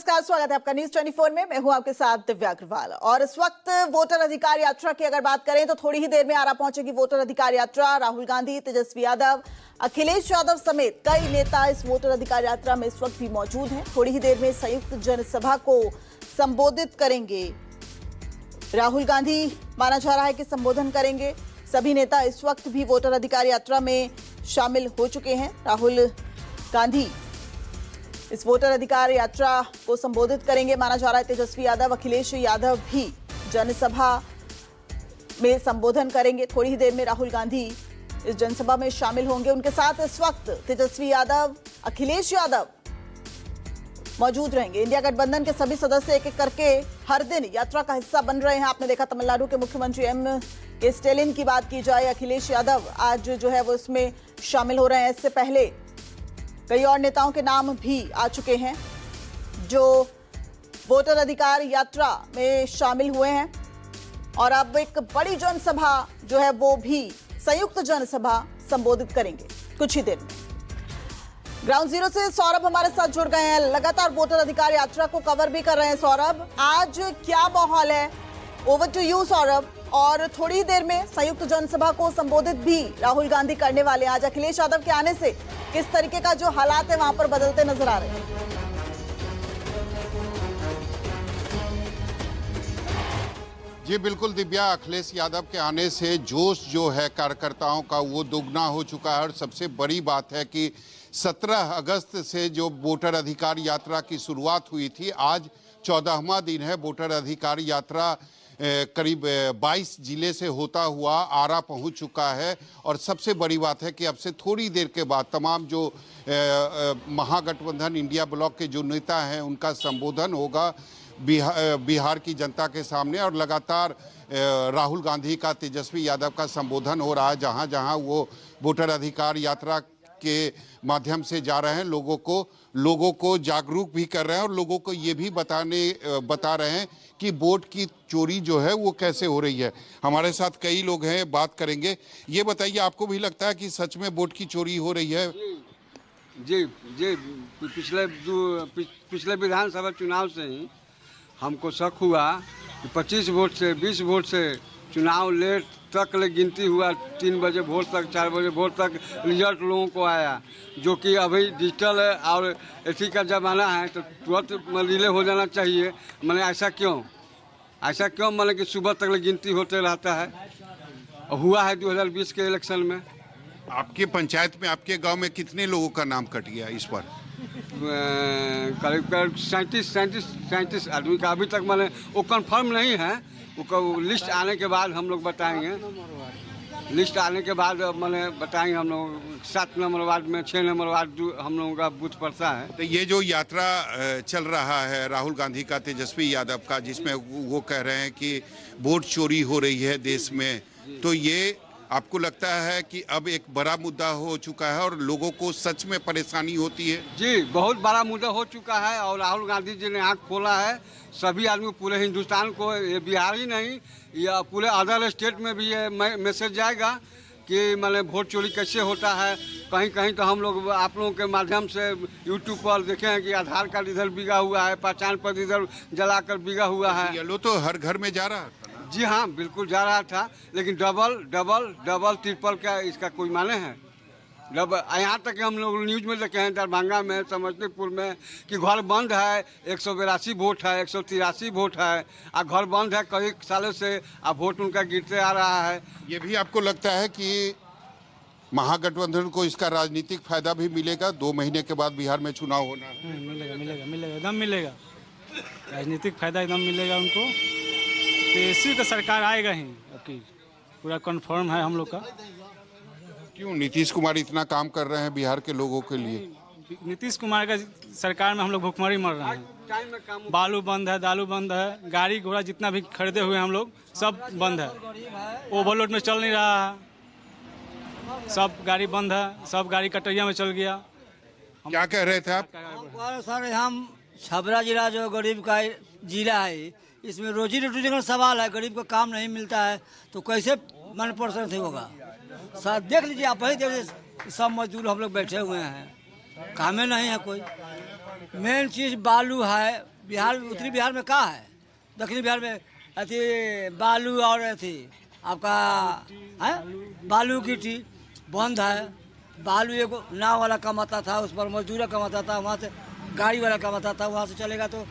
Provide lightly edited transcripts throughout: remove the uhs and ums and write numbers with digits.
नमस्कार, स्वागत है आपका न्यूज 24 में। मैं हूं आपके साथ दिव्या अग्रवाल। और इस वक्त वोटर अधिकार यात्रा की अगर बात करें तो थोड़ी ही देर में आरा पहुंचेगी वोटर अधिकार यात्रा। राहुल गांधी, तेजस्वी यादव, अखिलेश यादव समेत कई नेता इस वोटर अधिकार यात्रा में इस वक्त भी मौजूद हैं। थोड़ी ही देर में संयुक्त जनसभा को संबोधित करेंगे राहुल गांधी। माना जा रहा है कि संबोधन करेंगे। सभी नेता इस वक्त भी वोटर अधिकार यात्रा में शामिल हो चुके हैं। राहुल गांधी इस वोटर अधिकार यात्रा को संबोधित करेंगे। माना जा रहा है तेजस्वी यादव, अखिलेश यादव भी जनसभा में संबोधन करेंगे। थोड़ी ही देर में राहुल गांधी इस जनसभा में शामिल होंगे। उनके साथ इस वक्त तेजस्वी यादव, अखिलेश यादव मौजूद रहेंगे। इंडिया गठबंधन के सभी सदस्य एक एक करके हर दिन यात्रा का हिस्सा बन रहे हैं। आपने देखा तमिलनाडु के मुख्यमंत्री के स्टालिन की बात की जाए, अखिलेश यादव आज जो है वो इसमें शामिल हो रहे हैं। इससे पहले कई और नेताओं के नाम भी आ चुके हैं जो वोटर अधिकार यात्रा में शामिल हुए हैं। और अब एक बड़ी जनसभा जो है वो भी संयुक्त जनसभा संबोधित करेंगे कुछ ही देर में। ग्राउंड जीरो से सौरभ हमारे साथ जुड़ गए हैं, लगातार वोटर अधिकार यात्रा को कवर भी कर रहे हैं। सौरभ, आज क्या माहौल है? Over to you Saurabh. और थोड़ी देर में संयुक्त जनसभा को संबोधित भी राहुल गांधी करने वाले हैं। आज अखिलेश यादव के आने से किस तरीके का जो हालात है वहां पर बदलते नजर आ रहे हैं? जी बिल्कुल दिव्या, अखिलेश यादव के आने से जोश जो है कार्यकर्ताओं का वो दोगुना हो चुका है। और सबसे बड़ी बात है कि 17 अगस्त से जो वोटर अधिकार यात्रा की शुरुआत हुई थी, आज 14वां दिन है। वोटर अधिकार यात्रा करीब 22 जिले से होता हुआ आरा पहुंच चुका है। और सबसे बड़ी बात है कि अब से थोड़ी देर के बाद तमाम जो महागठबंधन इंडिया ब्लॉक के जो नेता हैं उनका संबोधन होगा बिहार की जनता के सामने। और लगातार राहुल गांधी का, तेजस्वी यादव का संबोधन हो रहा है। जहां जहां वो वोटर अधिकार यात्रा के माध्यम से जा रहे हैं, लोगों को जागरूक भी कर रहे हैं और लोगों को ये भी बता रहे हैं कि वोट की चोरी जो है वो कैसे हो रही है। हमारे साथ कई लोग हैं, बात करेंगे। ये बताइए, आपको भी लगता है कि सच में वोट की चोरी हो रही है? जी जी, पिछले विधानसभा चुनाव से ही हमको शक हुआ कि 25 वोट से 20 वोट से चुनाव लेट तक गिनती हुआ। 3 बजे भोर तक, 4 बजे भोर तक रिजल्ट लोगों को आया, जो कि अभी डिजिटल है और इसी का ज़माना है तो तुरंत रिले हो जाना चाहिए। मैंने ऐसा क्यों मैंने कि सुबह तक गिनती होते रहता है। हुआ है 2020 के इलेक्शन में। आपके पंचायत में, आपके गांव में कितने लोगों का नाम कट गया इस बार? करीब 37 आदमी का अभी तक मैंने वो कंफर्म नहीं है। वो लिस्ट आने के बाद हम लोग बताएंगे। लिस्ट आने के बाद मैंने बताएंगे। हम लोग 7 नंबर वार्ड में 6 नंबर वार्ड हम लोगों का बूथ पड़ता है। तो ये जो यात्रा चल रहा है राहुल गांधी का, तेजस्वी यादव का, जिसमें वो कह रहे हैं कि वोट चोरी हो रही है देश में, तो ये आपको लगता है कि अब एक बड़ा मुद्दा हो चुका है और लोगों को सच में परेशानी होती है? जी, बहुत बड़ा मुद्दा हो चुका है और राहुल गांधी जी ने आँख खोला है। सभी आदमी, पूरे हिंदुस्तान को, ये बिहार ही नहीं, या पूरे अदर स्टेट में भी ये मैसेज जाएगा कि मतलब वोट चोरी कैसे होता है। कहीं कहीं तो हम लोग आप लोगों के माध्यम से यूट्यूब पर देखे हैं कि आधार कार्ड इधर बिगा हुआ है, पहचान पत्र इधर जलाकर बिगा हुआ है। येलो तो हर घर में जा रहा था। जी हाँ, बिल्कुल जा रहा था, लेकिन डबल ट्रिपल का इसका कोई माने है? यहाँ तक हम लोग न्यूज में देखे हैं, दरभंगा में, समस्तीपुर में, कि घर बंद है, 182 वोट है, 183 वोट है, और घर बंद है कई सालों से, अब वोट उनका गिरते आ रहा है। ये भी आपको लगता है कि महागठबंधन को इसका राजनीतिक फायदा भी मिलेगा? 2 महीने के बाद बिहार में चुनाव होना है। मिलेगा, एकदम मिलेगा। राजनीतिक फायदा एकदम मिलेगा उनको। तो इसी का सरकार आएगा ही, अब पूरा कंफर्म है हम लोग का। क्यों नीतीश कुमार इतना काम कर रहे हैं बिहार के लोगों के लिए? नीतीश कुमार का सरकार में हम लोग भुखमरी मर रहे हैं। बालू बंद है, दालू बंद है, गाड़ी घोड़ा जितना भी खरीदे हुए हम लोग सब बंद है। ओवरलोड में चल नहीं रहा है, सब गाड़ी बंद है, सब गाड़ी कटैया में चल गया। क्या कह रहे थे आप? सर, हम छपरा जिला जो गरीब का जिला है, इसमें रोजी रोटी का सवाल है। गरीब को काम नहीं मिलता है तो कैसे मन परसेंट होगा? सर देख लीजिए, आप वही देख लीजिए, सब मजदूर हम लोग बैठे हुए हैं, कामें नहीं है कोई। मेन चीज़ बालू है, बिहार में, उत्तरी बिहार में कहाँ है? दक्षिणी बिहार में अथी बालू और अथी आपका है बालू गिट्टी बंद है। बालू एगो नाव वाला कमाता था, उस पर मजदूर कमाता था, वहाँ से गाड़ी वाला कमाता था, वहाँ से चलेगा तो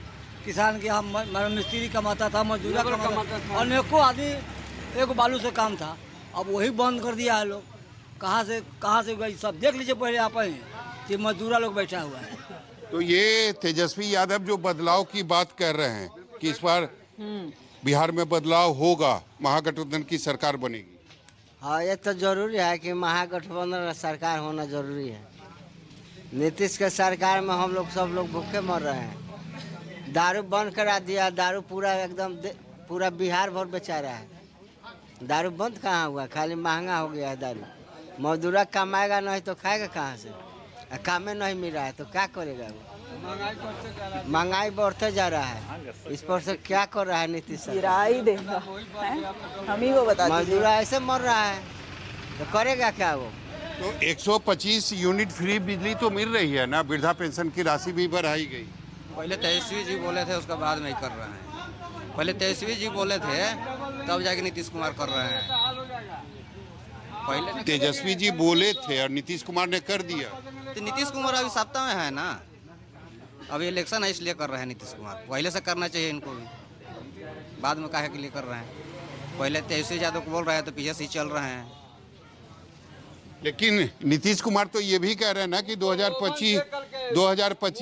किसान के हम मिस्त्री कमाता था, मजदूर कमाता था, अनेकों आदमी एगो बालू से काम था। अब वही बंद कर दिया है लोग। कहाँ से गई सब देख लीजिए पहले आप ही कि मजदूरा लोग बैठा हुआ है। तो ये तेजस्वी यादव जो बदलाव की बात कर रहे हैं कि इस बार बिहार में बदलाव होगा, महागठबंधन की सरकार बनेगी। हाँ, ये तो जरूरी है कि महागठबंधन सरकार होना जरूरी है। नीतीश के सरकार में हम लोग सब लोग भूखे मर रहे हैं। दारू बंद करा दिया, दारू पूरा एकदम पूरा बिहार भर बेचा रहा है। दारू बंद कहाँ हुआ, खाली महंगा हो गया है दारू। मजदूर कमाएगा नहीं तो खाएगा कहाँ से? कामे नहीं मिल रहा है तो क्या करेगा वो? महंगाई बढ़ते जा रहा है, इस पर से क्या कर रहा है नीतीश सरकार? किराया देगा, हम ही को बता दीजिए। मजदूर ऐसे मर रहा है तो करेगा क्या वो? तो 125 यूनिट फ्री बिजली तो मिल रही है ना, वृद्धा पेंशन की राशि भी बढ़ाई गई। पहले तेजस्वी जी बोले थे, उसका बाद में ही कर रहे हैं। पहले तेजस्वी जी बोले थे तब जाके नीतीश कुमार कर रहे हैं। पहले तेजस्वी जी बोले थे और नीतीश कुमार ने कर दिया। तो नीतीश कुमार अभी सत्ता में है ना, अभी इलेक्शन है इसलिए कर रहे हैं नीतीश कुमार। पहले से करना चाहिए इनको भी, बाद में काहे के लिए कर रहे हैं? पहले तेजस्वी यादव को बोल रहे हैं तो पीछे से चल रहे हैं। लेकिन नीतीश कुमार तो ये भी कह रहे हैं ना कि 2025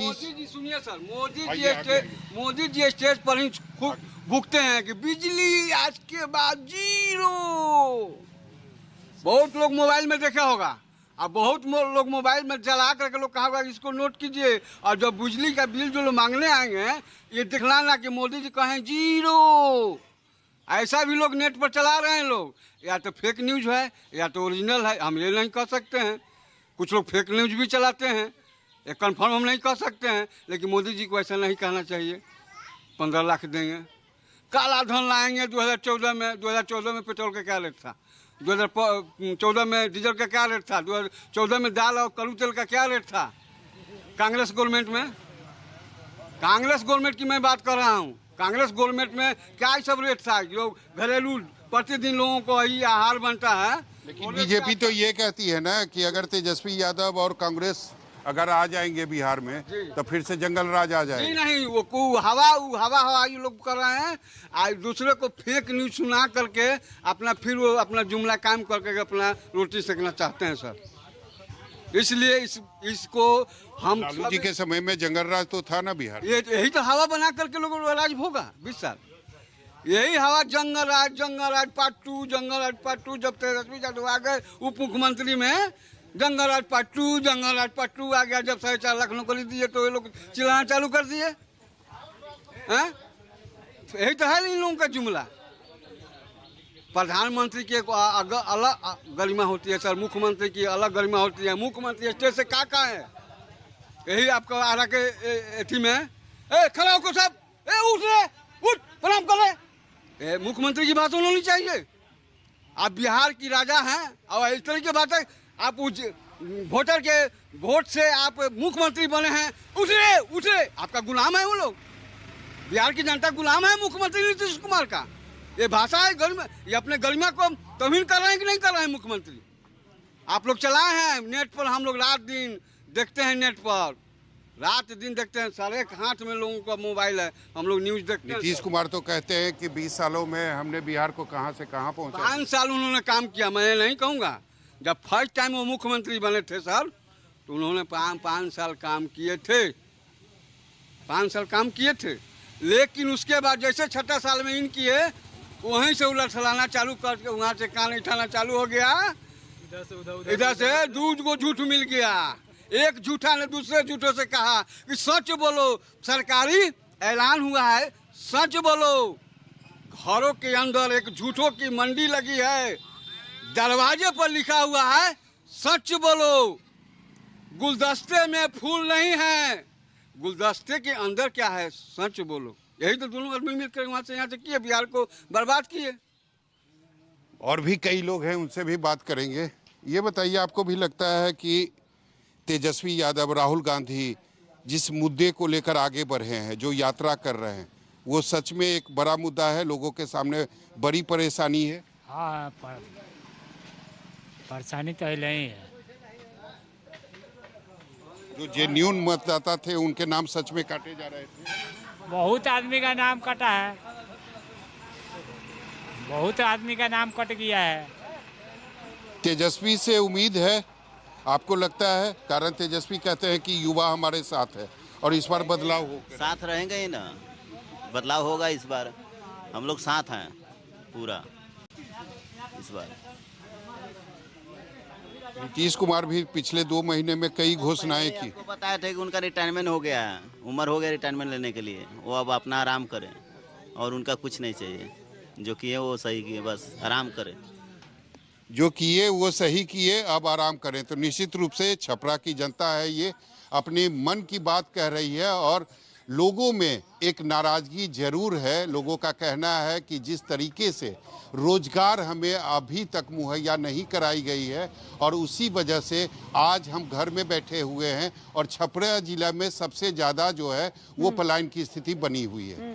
मोदी जी सुनिए सर, मोदी जी स्टेज पर ही भुगते हैं कि बिजली आज के बाद 0। बहुत लोग मोबाइल में देखा होगा, अब बहुत लोग मोबाइल में जला करके लोग कहा होगा इसको नोट कीजिए, और जब बिजली का बिल जो लोग मांगने आएंगे ये दिखलाना कि मोदी जी कहें 0। ऐसा भी लोग नेट पर चला रहे हैं लोग, या तो फेक न्यूज है या तो ओरिजिनल है, हम ये नहीं कह सकते हैं। कुछ लोग फेक न्यूज भी चलाते हैं, ये कंफर्म हम नहीं कह सकते हैं। लेकिन मोदी जी को ऐसा नहीं कहना चाहिए। 15 लाख देंगे, काला धन लाएंगे। 2014 में पेट्रोल का क्या रेट था? 2014 में डीजल का क्या रेट था? 2014 में दाल और कड़ू तेल का क्या रेट था? कांग्रेस गवर्नमेंट की मैं बात कर रहा हूँ। कांग्रेस गवर्नमेंट में क्या सब रेट था? जो घरेलू प्रतिदिन लोगों को ये आहार बनता है। लेकिन बीजेपी तो ये कहती है ना कि अगर तेजस्वी यादव और कांग्रेस अगर आ जाएंगे बिहार में तो फिर से जंगल राज आ जाएगा। नहीं, वो हवा ये लोग कर रहे हैं। आज दूसरे को फेक न्यूज सुना करके अपना जुमला काम करके अपना रोटी सेकना चाहते हैं सर। इसलिए इसको हम लालू जी के समय में जंगल राज तो था ना बिहार। यही तो हवा बना करके लोगों को राज होगा 20 साल। यही हवा जंगल राज पार्ट 2 जब तेजस्वी यादव आ गए उप मुख्यमंत्री में, जंगल राज पार्ट 2 आ गया। जब 4.5 लाख नौकरी दिए तो ये लोग चिल्लाना चालू कर दिए। यही तो है इन लोगों का जुमला। प्रधानमंत्री की एक अलग गरिमा होती है सर, मुख्यमंत्री की अलग गरिमा होती है। मुख्यमंत्री स्टेज से कहाँ है? यही आपको आरा के एथी में खड़ा होकर सब उठ प्रणाम कर रहे। मुख्यमंत्री की बात होनी चाहिए। आप बिहार की राजा हैं और इस तरह की बात है। आप वोटर के वोट से आप मुख्यमंत्री बने हैं, उठ रहे। आपका गुलाम है वो लोग। बिहार की जनता गुलाम है मुख्यमंत्री नीतीश कुमार का। ये भाषा है गरिमा, ये अपने गरिमा को तौहीन कर रहे हैं कि नहीं कर रहे हैं मुख्यमंत्री? आप लोग चलाए हैं नेट पर, हम लोग रात दिन देखते हैं नेट पर, रात दिन देखते हैं। सारे हाथ में लोगों का मोबाइल है, हम लोग न्यूज देखते हैं। नीतीश कुमार तो कहते हैं कि 20 सालों में हमने बिहार को कहां से कहां पहुंचा। 5 साल उन्होंने काम किया, मैं नहीं कहूँगा। जब फर्स्ट टाइम वो मुख्यमंत्री बने थे सर, तो उन्होंने 5 साल काम किए थे। 5 साल काम किए थे, लेकिन उसके बाद जैसे 6ठा साल में इन किए, वहीं से उलट चलाना चालू करके वहाँ से कान उठाना चालू हो गया। इधर से दूध को झूठ मिल गया। एक झूठा ने दूसरे झूठों से कहा कि सच बोलो, सरकारी ऐलान हुआ है, सच बोलो। घरों के अंदर एक झूठों की मंडी लगी है, दरवाजे पर लिखा हुआ है सच बोलो। गुलदस्ते में फूल नहीं है, गुलदस्ते के अंदर क्या है? सच बोलो। यही तो दोनों आदमी मिलकर वहां से यहाँ से किए, बिहार को बर्बाद किए। और भी कई लोग हैं, उनसे भी बात करेंगे। ये बताइए, आपको भी लगता है कि तेजस्वी यादव, राहुल गांधी जिस मुद्दे को लेकर आगे बढ़े हैं, जो यात्रा कर रहे हैं, वो सच में एक बड़ा मुद्दा है, लोगों के सामने बड़ी परेशानी है। हाँ, परेशानी तो नहीं है। जो जेन्युइन मतदाता थे उनके नाम सच में काटे जा रहे थे। बहुत आदमी का नाम कटा है, बहुत आदमी का नाम कट गया है। तेजस्वी से उम्मीद है, आपको लगता है? कारण तेजस्वी कहते हैं कि युवा हमारे साथ है और इस बार बदलाव होगा। साथ रहेंगे ही ना, बदलाव होगा इस बार। हम लोग साथ हैं पूरा इस बार। नीतीश कुमार भी पिछले 2 महीने में कई घोषणाएं की। आपको बताया था कि उनका रिटायरमेंट हो गया है, उम्र हो गया रिटायरमेंट लेने के लिए, वो अब अपना आराम करें और उनका कुछ नहीं चाहिए। जो किए वो सही किए, बस आराम करें। जो किए वो सही किए, अब आराम करें। तो निश्चित रूप से छपरा की जनता है, ये अपने मन की बात कह रही है और लोगों में एक नाराजगी जरूर है। लोगों का कहना है कि जिस तरीके से रोजगार हमें अभी तक मुहैया नहीं कराई गई है और उसी वजह से आज हम घर में बैठे हुए हैं और छपरा जिला में सबसे ज़्यादा जो है वो पलायन की स्थिति बनी हुई है।